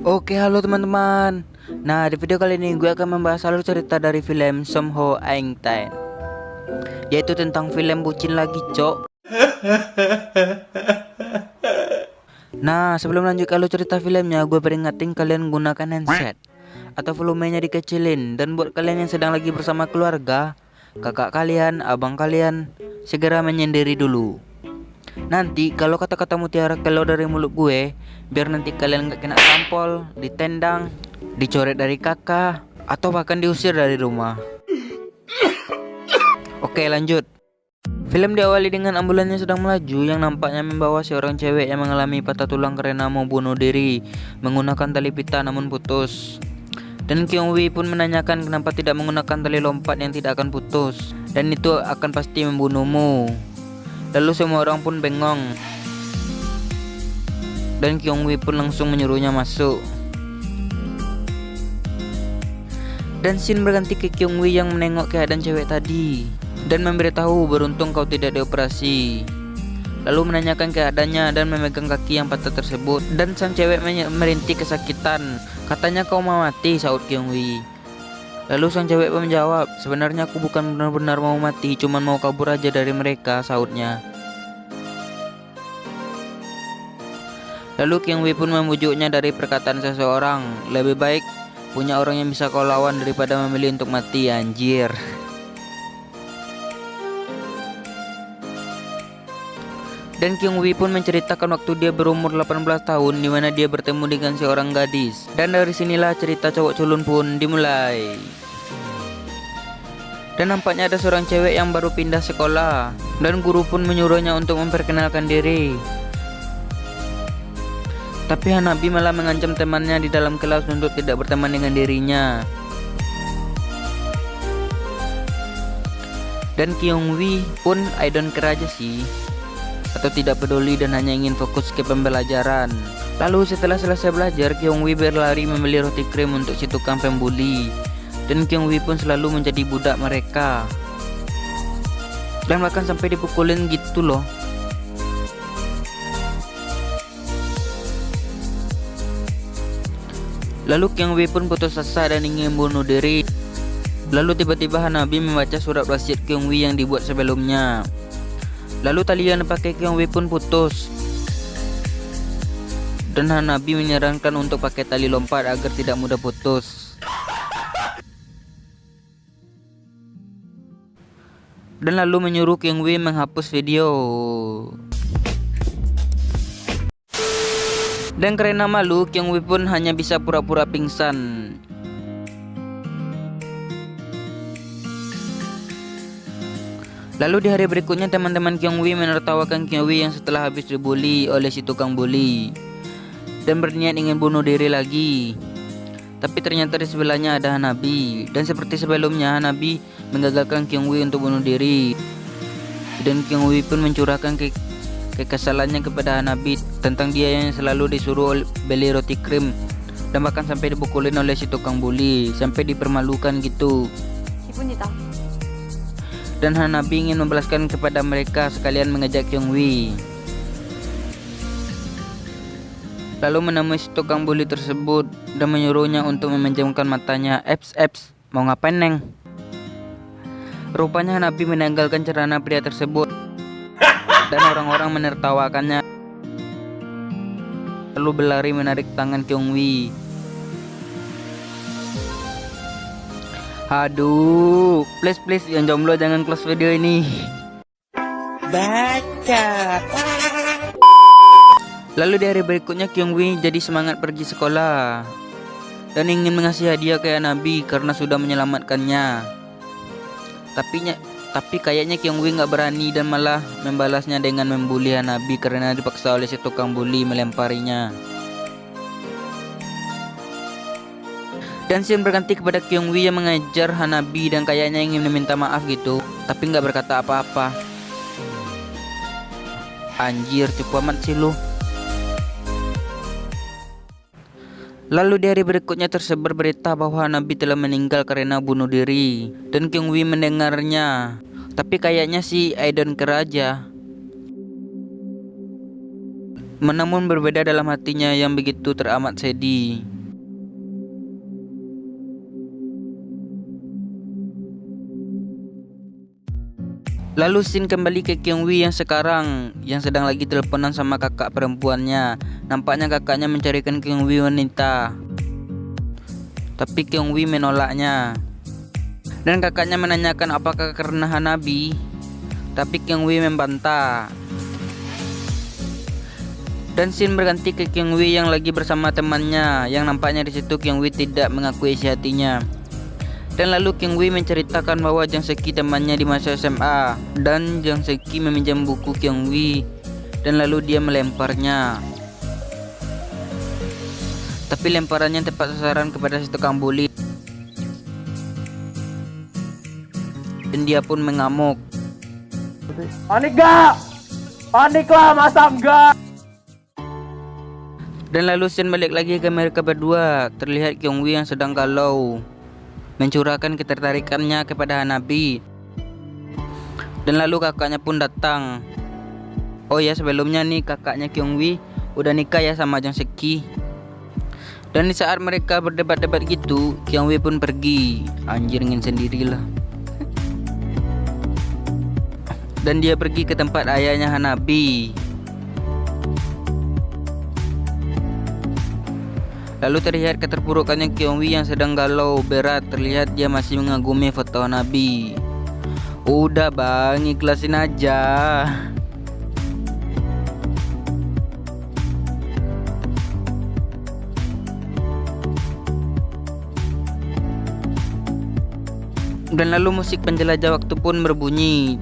Oke, halo teman-teman. Nah, di video kali ini gue akan membahas alur cerita dari film Som Ho Aing Tan, yaitu tentang film bucin lagi, cok. Nah, sebelum lanjut ke alur cerita filmnya, gue peringatin kalian gunakan handset atau volumenya dikecilin. Dan buat kalian yang sedang lagi bersama keluarga, kakak kalian, abang kalian, segera menyendiri dulu. Nanti kalau kata-kata mutiara keluar dari mulut gue, biar nanti kalian gak kena tampol, ditendang, dicoret dari kakak, atau bahkan diusir dari rumah. Oke, lanjut. Film diawali dengan ambulan yang sedang melaju yang nampaknya membawa seorang cewek yang mengalami patah tulang karena mau bunuh diri menggunakan tali pita namun putus. Dan Kyung Wi pun menanyakan kenapa tidak menggunakan tali lompat yang tidak akan putus, dan itu akan pasti membunuhmu. Lalu semua orang pun bengong, dan Kyung Wi pun langsung menyuruhnya masuk. Dan scene berganti ke Kyung Wi yang menengok keadaan cewek tadi dan memberitahu beruntung kau tidak dioperasi. Lalu menanyakan keadaannya dan memegang kaki yang patah tersebut. Dan sang cewek merintih kesakitan. Katanya kau mau mati, sahut Kyung Wi. Lalu sang cewek pun menjawab, sebenarnya aku bukan benar-benar mau mati, cuman mau kabur aja dari mereka, sahutnya. Lalu Kyung Wi pun membujuknya dari perkataan seseorang, lebih baik punya orang yang bisa kau lawan daripada memilih untuk mati, anjir. Dan Kyung Wi pun menceritakan waktu dia berumur 18 tahun di mana dia bertemu dengan seorang gadis. Dan dari sinilah cerita cowok culun pun dimulai. Dan nampaknya ada seorang cewek yang baru pindah sekolah, dan guru pun menyuruhnya untuk memperkenalkan diri. Tapi Hanabi malah mengancam temannya di dalam kelas untuk tidak berteman dengan dirinya. Dan Kyung Wi pun I don't care aja sih, atau tidak peduli dan hanya ingin fokus ke pembelajaran. Lalu setelah selesai belajar, Kyung Wi berlari membeli roti krim untuk si tukang pembuli. Dan Kyung Wi pun selalu menjadi budak mereka, dan bahkan sampai dipukulin gitu loh. Lalu Kyung Wi pun putus asa dan ingin bunuh diri. Lalu tiba-tiba Hanabi membaca surat wasiat Kyung Wi yang dibuat sebelumnya. Lalu tali yang dipakai Kyung Wi pun putus, dan Hanabi menyarankan untuk pakai tali lompat agar tidak mudah putus. Dan lalu menyuruh Kyung Wi menghapus video. Dan karena malu, Kyung Wi pun hanya bisa pura-pura pingsan. Lalu di hari berikutnya teman-teman Kyung Wi menertawakan Kyung Wi yang setelah habis dibully oleh si tukang bully dan berniat ingin bunuh diri lagi. Tapi ternyata di sebelahnya ada Hanabi, dan seperti sebelumnya Hanabi menggagalkan Kyung Wi untuk bunuh diri. Dan Kyung Wi pun mencurahkan kekesalannya kepada Hanabi tentang dia yang selalu disuruh beli roti krim, dan bahkan sampai dipukulin oleh si tukang bully, sampai dipermalukan gitu. Dan Hanabi ingin membalaskan kepada mereka sekalian mengejek Kyung Wi. Lalu menemui si tukang bully tersebut dan menyuruhnya untuk memejamkan matanya. Eps, mau ngapain neng? Rupanya Hanabi menanggalkan celana pria tersebut, dan orang-orang menertawakannya. Lalu berlari menarik tangan Kyung Wi. Aduh, please yang jomblo jangan close video ini. Baca. Lalu di hari berikutnya Kyung Wi jadi semangat pergi sekolah dan ingin mengasih hadiah ke Hanabi karena sudah menyelamatkannya. Tapi kayaknya Kyung Wi nggak berani dan malah membalasnya dengan membuli Hanabi karena dipaksa oleh si tukang bully melemparinya. Dan scene berganti kepada Kyung Wi yang mengejar Hanabi dan kayaknya ingin meminta maaf gitu, tapi nggak berkata apa-apa. Anjir, cukup amat sih lu. Lalu di hari berikutnya tersebar berita bahwa Hanabi telah meninggal karena bunuh diri, dan Kyung Wi mendengarnya. Tapi kayaknya sih I don't care aja. Namun berbeda dalam hatinya yang begitu teramat sedih. Lalu scene kembali ke Kyung Wi yang sekarang yang sedang lagi teleponan sama kakak perempuannya. Nampaknya kakaknya mencarikan Kyung Wi wanita, tapi Kyung Wi menolaknya. Dan kakaknya menanyakan apakah karena Hanabi, tapi Kyung Wi membantah. Dan scene berganti ke Kyung Wi yang lagi bersama temannya, yang nampaknya di situ Kyung Wi tidak mengakui isi hatinya. Dan lalu Kyung Wi menceritakan bahwa Jang Seki temannya di masa SMA, dan Jang Seki meminjam buku Kyung Wi dan lalu dia melemparnya. Tapi lemparannya tepat sasaran kepada si tukang bully, dan dia pun mengamuk. Panik gak? Panik lah, masa enggak? Dan lalu scene balik lagi ke mereka berdua. Terlihat Kyung Wi yang sedang galau, mencurahkan ketertarikannya kepada Hanabi. Dan lalu kakaknya pun datang. Oh ya, sebelumnya nih kakaknya Kyung Wi udah nikah ya sama Jang Seki. Dan di saat mereka berdebat-debat gitu, Kyung Wi pun pergi. Anjir, ingin sendirilah. Dan dia pergi ke tempat ayahnya Hanabi. Lalu terlihat keterpurukannya Kyung Wi yang sedang galau berat. Terlihat dia masih mengagumi foto Nabi. Udah bang, ikhlasin aja. Dan lalu musik penjelajah waktu pun berbunyi.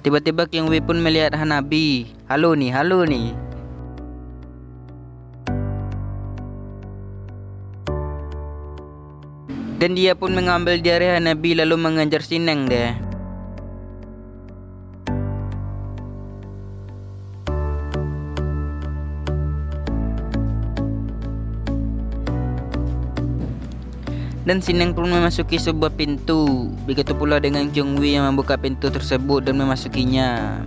Tiba-tiba Kyung Wi pun melihat Hanabi. Halo nih. Dan dia pun mengambil jari Hanabi lalu mengejar Sineng deh. Dan Sineng pun memasuki sebuah pintu. Begitu pula dengan Kyung Wi yang membuka pintu tersebut dan memasukinya.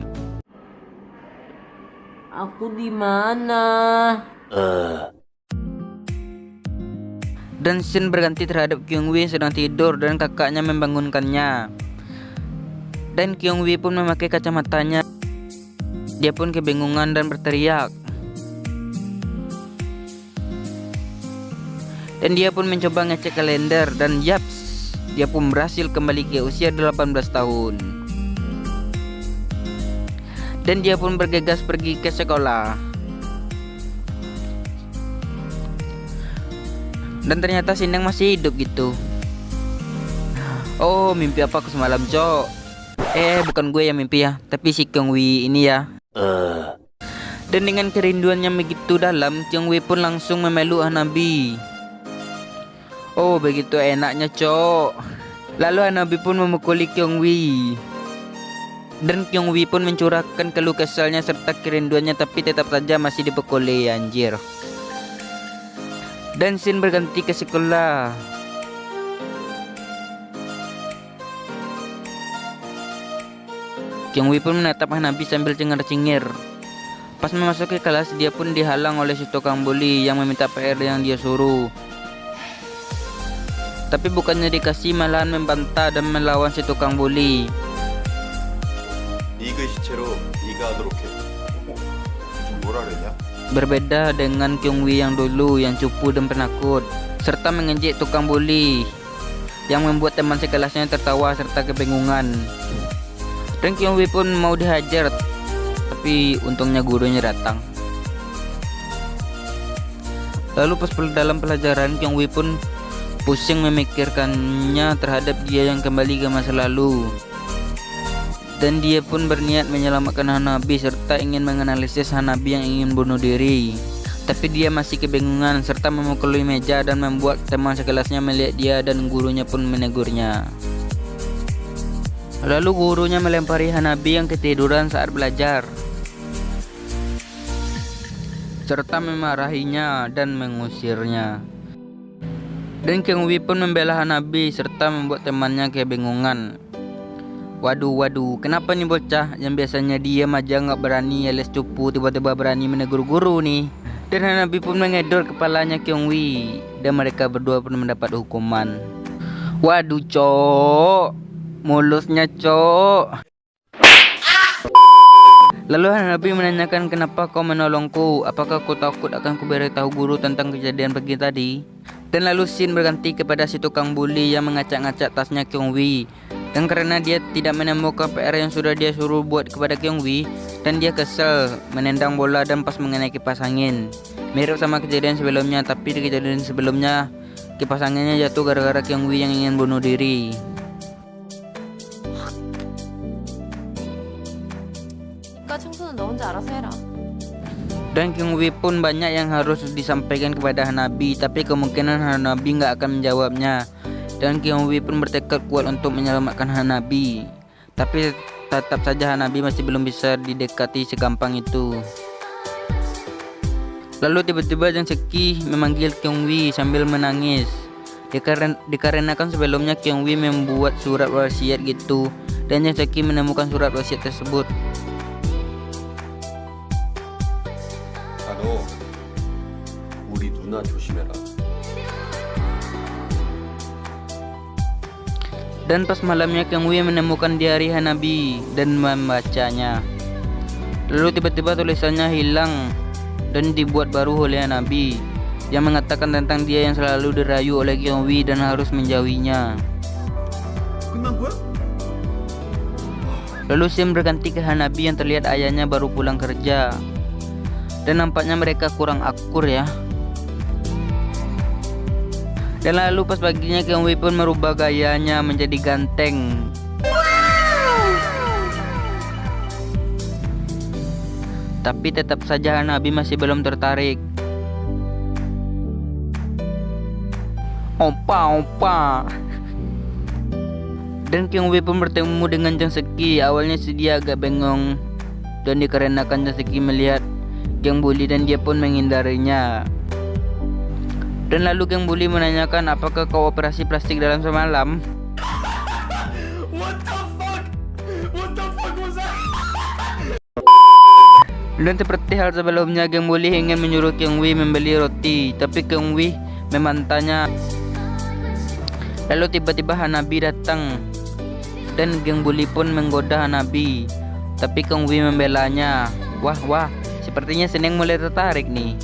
Aku di mana? Dan scene berganti terhadap Kyung Wi yang sedang tidur dan kakaknya membangunkannya. Dan Kyung Wi pun memakai kacamatanya. Dia pun kebingungan dan berteriak. Dan dia pun mencoba ngecek kalender dan yaps, dia pun berhasil kembali ke usia 18 tahun. Dan dia pun bergegas pergi ke sekolah. Dan ternyata Sineng masih hidup gitu. Oh, mimpi apa aku semalam, cok? Bukan gue yang mimpi ya, tapi si Kyung Wi ini ya. Dan dengan kerinduannya begitu dalam, Kyung Wi pun langsung memeluk Hanabi. Oh, begitu enaknya, cok. Lalu Hanabi pun memukuli Kyung Wi. Dan Kyung Wi pun mencurahkan keluh kesalnya serta kerinduannya, tapi tetap saja masih dipukuli, anjir. Dan scene berganti ke sekolah. Kyung Wi pun menatap Hanabi sambil cengar-cengir. Pas memasuki kelas, dia pun dihalang oleh si tukang bully yang meminta PR yang dia suruh. Tapi bukannya dikasih, malahan membantah dan melawan si tukang bully. Berbeda dengan Kyung Wi yang dulu yang cupu dan penakut, serta mengejek tukang bully yang membuat teman sekelasnya tertawa serta kebingungan. Dan Kyung Wi pun mau dihajar, tapi untungnya gurunya datang. Lalu pas dalam pelajaran, Kyung Wi pun pusing memikirkannya terhadap dia yang kembali ke masa lalu. Dan dia pun berniat menyelamatkan Hanabi serta ingin menganalisis Hanabi yang ingin bunuh diri. Tapi dia masih kebingungan serta memukuli meja dan membuat teman sekelasnya melihat dia, dan gurunya pun menegurnya. Lalu gurunya melempari Hanabi yang ketiduran saat belajar, serta memarahinya dan mengusirnya. Dan Kyung Wi pun membela Hanabi serta membuat temannya kebingungan. Waduh, kenapa nih bocah yang biasanya diam aja nggak berani alias cupu tiba-tiba berani menegur guru nih. Dan Hanabi pun mengedor kepalanya Kyung Wi dan mereka berdua pun mendapat hukuman. Waduh, Cok. Mulusnya, Cok. Lalu Hanabi menanyakan, kenapa kau menolongku? Apakah kau takut akan kuberitahu guru tentang kejadian pagi tadi? Dan lalu Shin berganti kepada si tukang bully yang ngacak-ngacak tasnya Kyungwi. Dan karena dia tidak menemukan PR yang sudah dia suruh buat kepada Kyungwi, dan dia kesel menendang bola dan pas mengenai kipas angin. Mirip sama kejadian sebelumnya, tapi di kejadian sebelumnya kipas anginnya jatuh gara-gara Kyungwi yang ingin bunuh diri. 청소는 너 혼자 알아서 해라. Dan Kyungwi pun banyak yang harus disampaikan kepada Hanabi, tapi kemungkinan Hanabi nggak akan menjawabnya. Dan Kyungwi pun bertekad kuat untuk menyelamatkan Hanabi, tapi tetap saja Hanabi masih belum bisa didekati segampang itu. Lalu tiba-tiba Jang Seki memanggil Kyungwi sambil menangis. Dikarenakan sebelumnya Kyungwi membuat surat wasiat gitu, dan Jang Seki menemukan surat wasiat tersebut. 너 우리 누나 조심해라. Dan pas malamnya Kyungwi menemukan diari Hanabi dan membacanya. Lalu tiba-tiba tulisannya hilang dan dibuat baru oleh Hanabi, yang mengatakan tentang dia yang selalu dirayu oleh Kyungwi dan harus menjauhinya. Lalu Shin berganti ke Hanabi yang terlihat ayahnya baru pulang kerja. Dan nampaknya mereka kurang akur ya. Dan lalu pas paginya Kyungwi pun merubah gayanya menjadi ganteng. Tapi tetap saja Hanabi masih belum tertarik. Opa. Dan Kyungwi pun bertemu dengan Jang Seki. Awalnya sih dia agak bengong, dan dikarenakan Jang Seki melihat Geng Bully dan dia pun menghindarinya. Dan lalu Geng Bully menanyakan, apakah kau operasi plastik dalam semalam? What the fuck? What the fuck was that? Dan seperti hal sebelumnya, Geng Bully ingin menyuruh Kyungwi membeli roti, tapi Kyungwi memantahnya. Lalu tiba-tiba Hanabi datang, dan Geng Bully pun menggoda Hanabi, tapi Kyungwi membelanya. Wah, sepertinya Seneng mulai tertarik nih.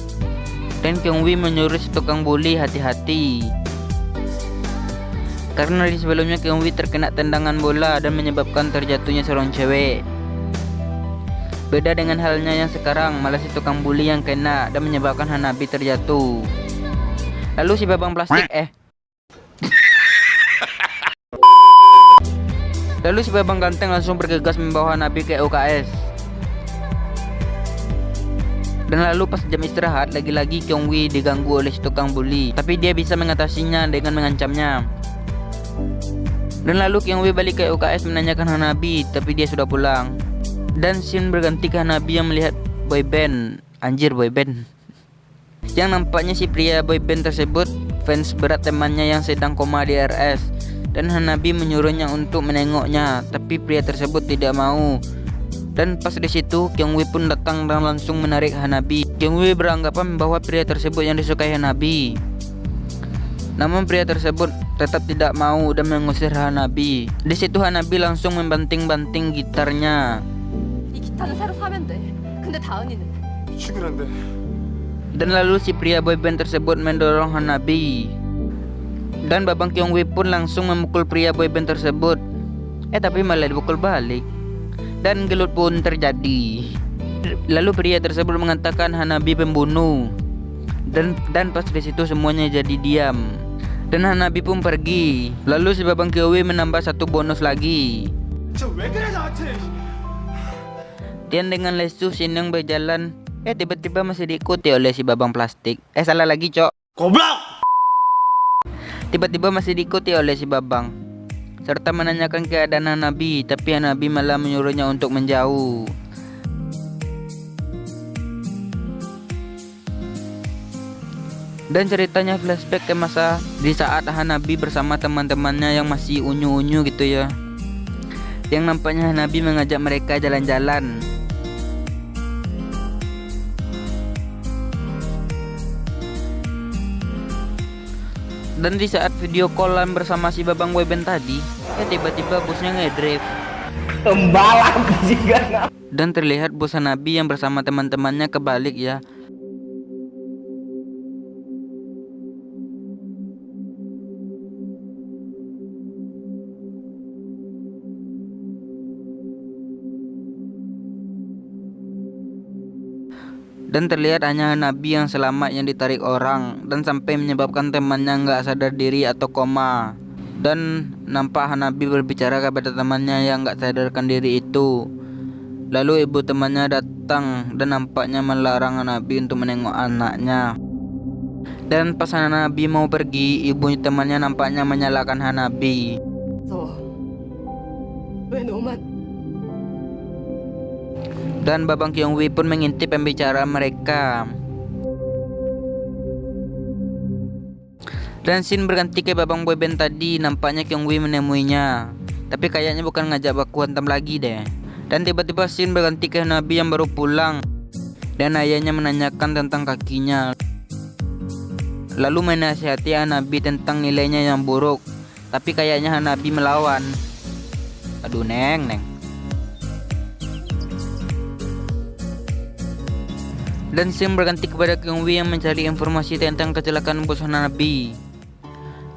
Dan Kyungwi menyuruh si tukang bully hati-hati, karena di sebelumnya Kyungwi terkena tendangan bola dan menyebabkan terjatuhnya seorang cewek. Beda dengan halnya yang sekarang, malah si tukang bully yang kena dan menyebabkan Hanabi terjatuh. Lalu si babang plastik Lalu si babang ganteng langsung bergegas membawa Hanabi ke UKS. Dan lalu pas jam istirahat, lagi-lagi Kyungwi diganggu oleh si tukang bully, tapi dia bisa mengatasinya dengan mengancamnya. Dan lalu Kyungwi balik ke UKS menanyakan Hanabi, tapi dia sudah pulang. Dan Shin berganti ke Hanabi yang melihat boyband. Anjir, boyband. Yang nampaknya si pria boyband tersebut fans berat temannya yang sedang koma di RS. Dan Hanabi menyuruhnya untuk menengoknya, tapi pria tersebut tidak mau. Dan pas di situ Kyungwi pun datang dan langsung menarik Hanabi. Kyungwi beranggapan bahwa pria tersebut yang disukai Hanabi. Namun pria tersebut tetap tidak mau dan mengusir Hanabi. Di situ Hanabi langsung membanting-banting gitarnya. 이 기타는 새로 사면 돼. 근데 다은이는? 미치겠는데. Dan lalu si pria boyband tersebut mendorong Hanabi. Dan babang Kyungwi pun langsung memukul pria boyband tersebut. Tapi malah dipukul balik. Dan gelut pun terjadi. Lalu pria tersebut mengatakan Hanabi pembunuh. Dan pas di situ semuanya jadi diam. Dan Hanabi pun pergi. Lalu si babang Kyungwi menambah satu bonus lagi. Dan dengan lesu Shin yang berjalan, tiba-tiba masih diikuti oleh si babang plastik. Salah lagi, Cok. Goblok! Tiba-tiba masih diikuti oleh si babang, serta menanyakan keadaan Hanabi, tapi Hanabi malah menyuruhnya untuk menjauh. Dan ceritanya flashback ke masa di saat Hanabi bersama teman-temannya yang masih unyu-unyu gitu ya. Yang nampaknya Hanabi mengajak mereka jalan-jalan. Dan di saat video callan bersama si Babang Boyband tadi, tiba-tiba bosnya ngedrive. Tembalang juga. Dan terlihat bos Hanabi yang bersama teman-temannya kebalik ya. Dan terlihat hanya Hanabi yang selamat yang ditarik orang dan sampai menyebabkan temannya nggak sadar diri atau koma. Dan nampak Hanabi berbicara kepada temannya yang nggak sadarkan diri itu. Lalu ibu temannya datang dan nampaknya melarang Hanabi untuk menengok anaknya. Dan pas Hanabi mau pergi, ibu temannya nampaknya menyalahkan Hanabi. 너, 왜 너만 Dan Babang Kyungwi pun mengintip pembicaraan mereka. Dan scene berganti ke Babang Boyband tadi, nampaknya Kyungwi menemuinya. Tapi kayaknya bukan ngajak baku hantam lagi deh. Dan tiba-tiba scene berganti ke Hanabi yang baru pulang. Dan ayahnya menanyakan tentang kakinya. Lalu menasihati Hanabi tentang nilainya yang buruk. Tapi kayaknya Hanabi melawan. Aduh neng. Dan scene berganti kepada Kyungwi yang mencari informasi tentang kecelakaan bos Hanabi.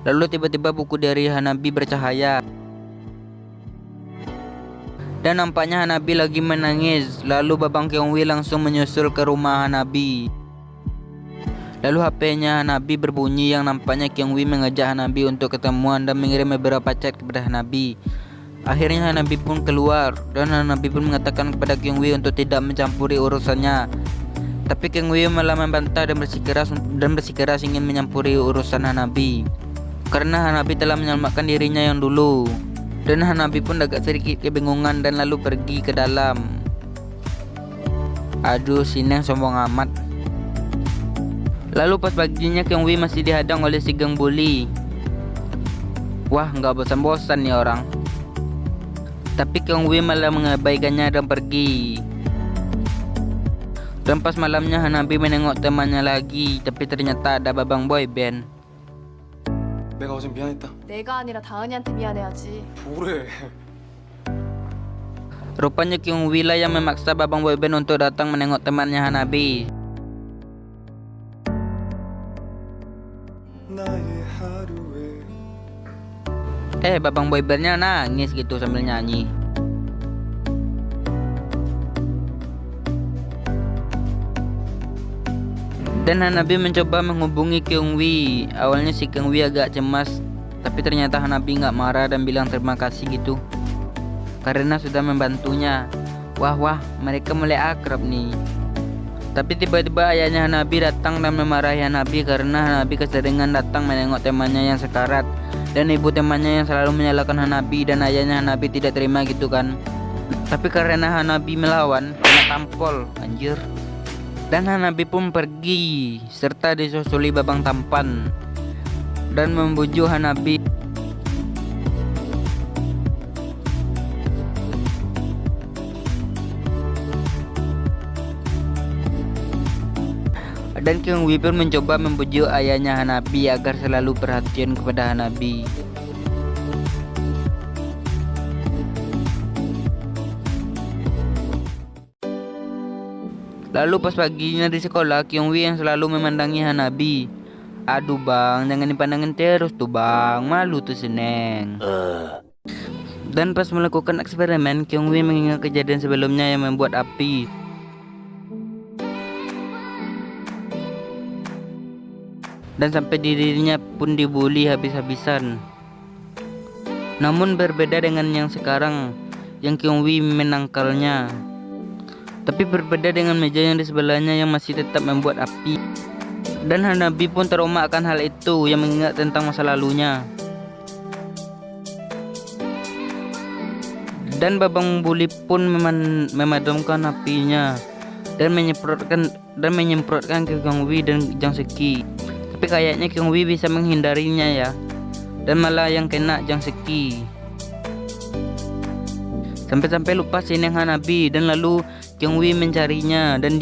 Lalu tiba-tiba buku dari Hanabi bercahaya. Dan nampaknya Hanabi lagi menangis. Lalu Babang Kyungwi langsung menyusul ke rumah Hanabi. Lalu HP-nya Hanabi berbunyi yang nampaknya Kyungwi mengajak Hanabi untuk ketemuan dan mengirim beberapa chat kepada Hanabi. Akhirnya Hanabi pun keluar dan Hanabi pun mengatakan kepada Kyungwi untuk tidak mencampuri urusannya. Tapi Kyungwi malah membantah dan bersikeras ingin menyampuri urusan Hanabi. Karena Hanabi telah menyelamatkan dirinya yang dulu. Dan Hanabi pun agak sedikit kebingungan dan lalu pergi ke dalam. Aduh, si Neng sombong amat. Lalu pas paginya Kyungwi masih dihadang oleh si geng bully. Wah, nggak bosan-bosan nih orang. Tapi Kyungwi malah mengabaikannya dan pergi. Dan pas malamnya Hanabi menengok temannya lagi, tapi ternyata ada Babang Boyband. 내가 어제 미안했다. 내가 아니라 다은이한테 미안해야지. 뭐래? Rupanya Kyungwi lah yang memaksa Babang Boyband untuk datang menengok temannya Hanabi. Babang Boybandnya nangis gitu sambil nyanyi. Dan Hanabi mencoba menghubungi Kyungwi. Awalnya si Kyungwi agak cemas, tapi ternyata Hanabi nggak marah dan bilang terima kasih gitu, karena sudah membantunya. Wah, mereka mulai akrab nih. Tapi tiba-tiba ayahnya Hanabi datang dan memarahi Hanabi karena Hanabi keseringan datang menengok temannya yang sekarat. Dan ibu temannya yang selalu menyalahkan Hanabi dan ayahnya Hanabi tidak terima gitu kan. Tapi karena Hanabi melawan, kena tampol, anjir. Dan Hanabi pun pergi serta disusuli Babang Tampan dan membujuk Hanabi. Dan Kyungwi pun mencoba membujuk ayahnya Hanabi agar selalu perhatian kepada Hanabi. Lalu pas paginya di sekolah, Kyungwi yang selalu memandangi Hanabi. Aduh bang, jangan dipandangin terus tuh bang, malu tuh si Neng. Dan pas melakukan eksperimen, Kyungwi mengingat kejadian sebelumnya yang membuat api. Dan sampai dirinya pun dibully habis-habisan. Namun berbeda dengan yang sekarang, yang Kyungwi menangkalnya. Tapi berbeda dengan meja yang di sebelahnya yang masih tetap membuat api. Dan Hanabi pun trauma akan hal itu yang mengingat tentang masa lalunya. Dan Babang Bully pun memadamkan apinya dan menyemprotkan ke Kyungwi dan Jang Seki. Tapi kayaknya Kyungwi bisa menghindarinya ya. Dan malah yang kena Jang Seki. Sampai-sampai lupa si Neng Hanabi dan lalu Kyungwi mencarinya dan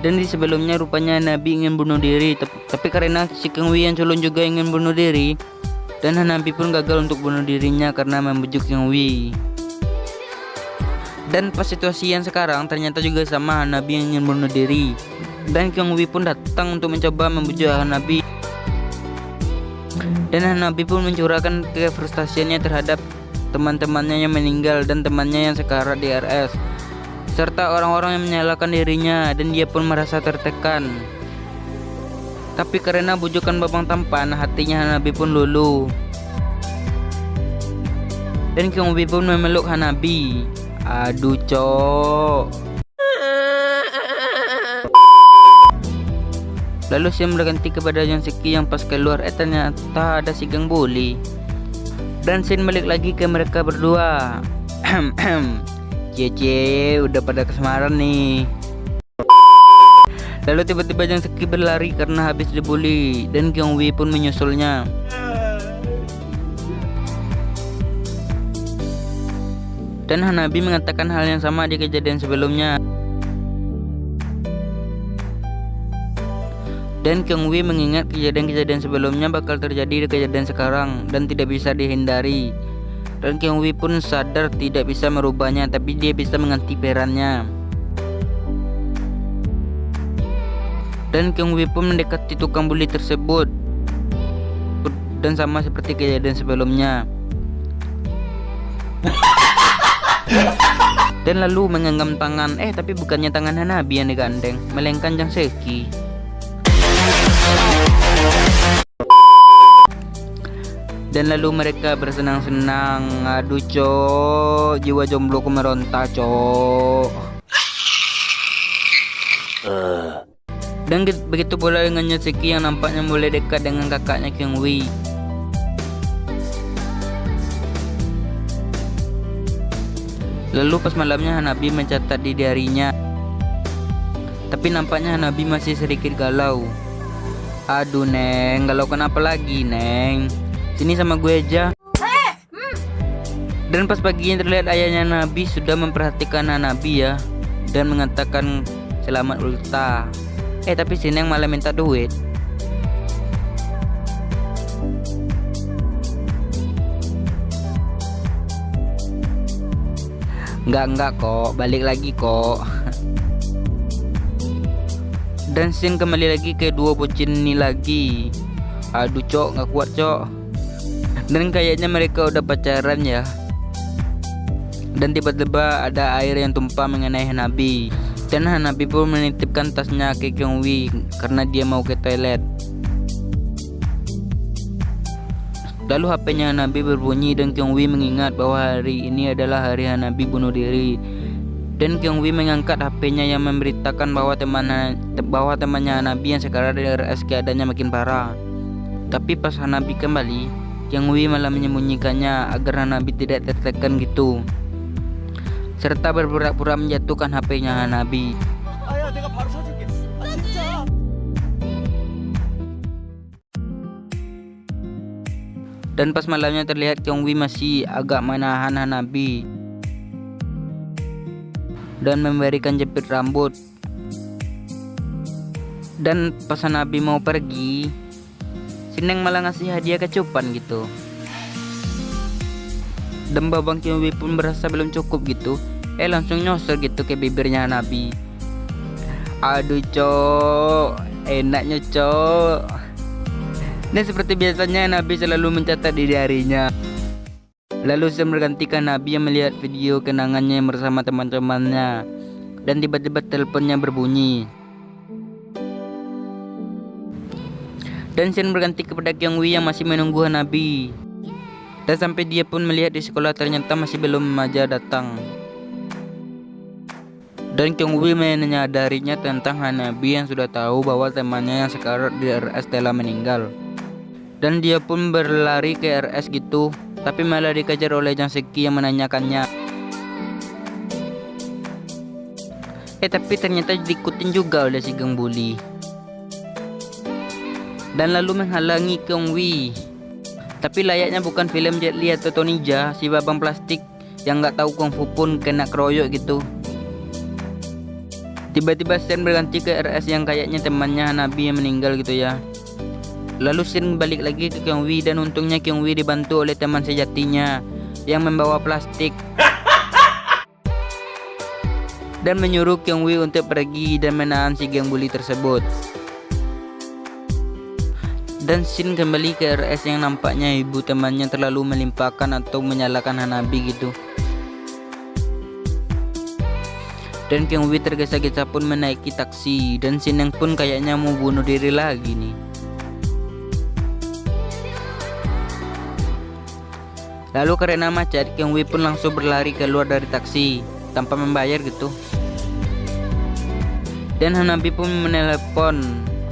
Dan di sebelumnya rupanya Hanabi ingin bunuh diri, tapi karena si Kang Wei yang culun juga ingin bunuh diri, dan Hanabi pun gagal untuk bunuh dirinya karena membujuk Kang Wei. Dan pas situasi yang sekarang ternyata juga sama, Hanabi yang ingin bunuh diri, dan Kang Wei pun datang untuk mencoba membujuk Hanabi. Dan Hanabi pun mencurahkan kefrustasiannya terhadap teman-temannya yang meninggal dan temannya yang sekarat di RS, serta orang-orang yang menyalahkan dirinya, dan dia pun merasa tertekan. Tapi karena bujukan babang tampan, hatinya Hanabi pun luluh. Dan Kang Wei pun memeluk Hanabi. Aduh cok. Lalu saya berganti kepada Jang Seki yang pas keluar, ternyata ada si Gang Bully. Dan scene balik lagi ke mereka berdua. Cie udah pada kesemaran nih. Lalu tiba-tiba Jang Seki berlari karena habis dibully, dan Kang Wei pun menyusulnya. Dan Hanabi mengatakan hal yang sama di kejadian sebelumnya. Dan Kang Wei mengingat kejadian-kejadian sebelumnya bakal terjadi di kejadian sekarang dan tidak bisa dihindari. Dan Kang Wei pun sadar tidak bisa merubahnya, tapi dia bisa mengganti perannya. Dan Kang Wei pun mendekati tukang bully tersebut, dan sama seperti kejadian sebelumnya. Dan lalu menggenggam tangan, tapi bukannya tangan Hanabi yang digandeng, melainkan Jang Seki. Dan lalu mereka bersenang-senang. Aduh cok, jiwa jombloku meronta cok. Dan begitu pula dengan Jang Seki yang nampaknya mulai dekat dengan kakaknya Kang Wei. Lalu pas malamnya Hanabi mencatat di diarinya, tapi nampaknya Hanabi masih sedikit galau. Aduh Neng, galau kenapa lagi Neng? Sini sama gue aja. Dan pas paginya terlihat ayahnya Hanabi sudah memperhatikan Hanabi ya, dan mengatakan selamat ulta. Tapi si Neng malah minta duit. Enggak kok, balik lagi kok. Dan scene kembali lagi ke dua bocin ini lagi. Aduh cok, nggak kuat cok. Dan kayaknya mereka udah pacaran ya. Dan tiba-tiba ada air yang tumpah mengenai Hanabi, dan Hanabi pun menitipkan tasnya ke Kang Wei karena dia mau ke toilet. Lalu HP-nya Hanabi berbunyi, dan Kang Wei mengingat bahwa hari ini adalah hari Hanabi bunuh diri. Dan Kang Wei mengangkat HP-nya yang memberitakan bahwa temannya Hanabi yang sekarang dari RS keadaannya makin parah. Tapi pas Hanabi kembali, Kang Wei malah menyembunyikannya agar Hanabi tidak tertekan gitu, serta berpura-pura menjatuhkan HP-nya Hanabi. 아야 내가 바로 사줄게. 아 진짜. Dan pas malamnya terlihat Kang Wei masih agak menahan Hanabi dan memberikan jepit rambut. Dan pas Hanabi mau pergi, si Neng malah ngasih hadiah kecupan gitu. Dan babang Kang Wei pun berasa belum cukup gitu, langsung nyosor gitu ke bibirnya Hanabi. Aduh cok, enaknya cok. Dan seperti biasanya Hanabi selalu mencatat di diarinya. Lalu saya menggantikan Hanabi yang melihat video kenangannya bersama teman-temannya, dan tiba-tiba teleponnya berbunyi. Dan saya berganti kepada Kang Wei yang masih menunggu Hanabi. Dan sampai dia pun melihat di sekolah ternyata masih belum remaja datang. Dan Kang Wei menyadarinya tentang Hanabi yang sudah tahu bahwa temannya yang sekarang di RS telah meninggal. Dan dia pun berlari ke RS gitu, tapi malah dikejar oleh Jang Seki yang menanyakannya. Tapi ternyata diikutin juga oleh si Gang Bully. Dan lalu menghalangi Kang Wei. Tapi layaknya bukan film Jet Li atau Tony Jaa, si babang plastik yang nggak tahu kungfu pun kena keroyok gitu. Tiba-tiba scene berganti ke RS yang kayaknya temannya Hanabi yang meninggal gitu ya. Lalu scene balik lagi ke Kyung-wi dan untungnya Kyung-wi dibantu oleh teman sejatinya yang membawa plastik dan menyuruh Kyung-wi untuk pergi dan menahan si geng bully tersebut. Dan scene kembali ke RS yang nampaknya ibu temannya terlalu melimpahkan atau menyalahkan Hanabi gitu. Dan Kyung-wi tergesa-gesa pun menaiki taksi dan Shin pun kayaknya mau bunuh diri lagi nih. Lalu karena macet, Kyung-wi pun langsung berlari keluar dari taksi tanpa membayar gitu. Dan Hanabi pun menelepon.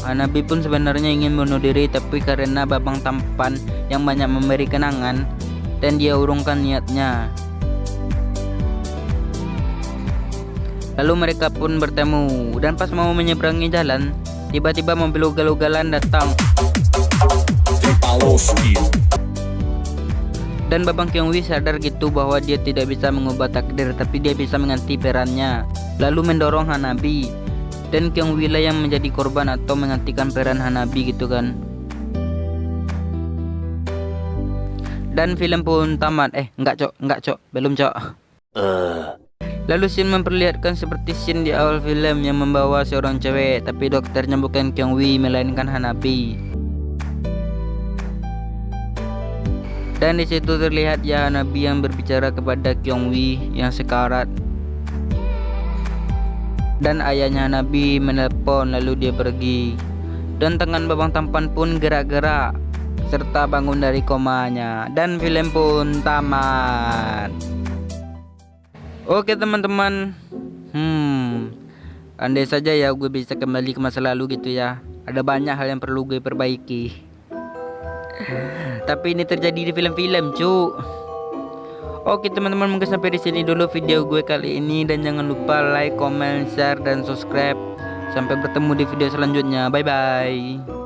Hanabi pun sebenarnya ingin bunuh diri, tapi karena babang tampan yang banyak memberi kenangan dan dia urungkan niatnya. Lalu mereka pun bertemu dan pas mau menyeberangi jalan, tiba-tiba mobil ugal-ugalan datang. Dan babang Kyung-wi sadar gitu bahwa dia tidak bisa mengubah takdir, tapi dia bisa mengganti perannya. Lalu mendorong Hanabi. Dan Kyung-wi lah yang menjadi korban atau menggantikan peran Hanabi gitu kan. Dan film pun tamat. Enggak cok, belum cok. Lalu scene memperlihatkan seperti scene di awal film yang membawa seorang cewek, tapi dokternya bukan Kyung-wi melainkan Hanabi. Dan di situ terlihat ya Hanabi yang berbicara kepada Kyung-wi yang sekarat. Dan ayahnya Hanabi menelpon lalu dia pergi. Dan tangan babang tampan pun gerak-gerak serta bangun dari komanya. Dan film pun tamat. Oke teman-teman, andai saja ya gue bisa kembali ke masa lalu gitu ya. Ada banyak hal yang perlu gue perbaiki. Tapi ini terjadi di film-film cu. Oke teman-teman, mungkin sampai di sini dulu video gue kali ini. Dan jangan lupa like, comment, share, dan subscribe. Sampai bertemu di video selanjutnya. Bye bye.